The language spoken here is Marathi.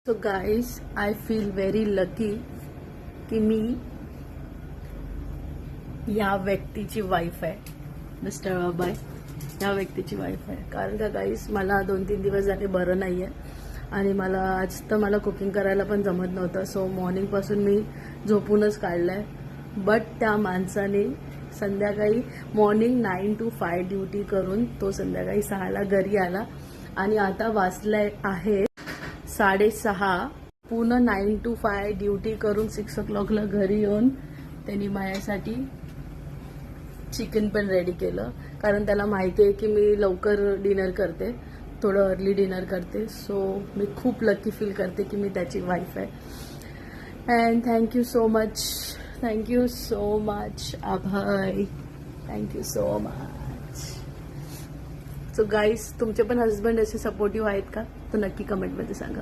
So guys, I feel very lucky की मी या व्यक्तीची वाईफ आहे. मिस्टर बाबाई या व्यक्तीची वाईफ आहे. कारण का गाइस, मला 2-3 दिवस झाले बरं नाही आहे आणि मला आज तर मला कुकिंग करायला पण जमत नव्हतं. सो मॉर्निंगपासून मी झोपूनच काढलं आहे. बट त्या माणसाने संध्याकाळी मॉर्निंग 9 to 5 ड्युटी करून तो संध्याकाळी 6ला घरी आला आणि आता वाजले आहे 6:30. पूर्ण 9 to 5 ड्युटी करून 6 o'clockला घरी येऊन त्यांनी माझ्यासाठी चिकन पण रेडी केलं. कारण त्याला माहिती आहे की मी लवकर डिनर करते, थोडं अर्ली डिनर करते. सो मी खूप लकी फील करते की मी त्याची वाईफ आहे. And thank you so much, thank you so much आभाई, thank you so much. So guys, तुमचे पण हस्बंड असे सपोर्टिव्ह आहेत का? तर नक्की कमेंटमध्ये सांगा.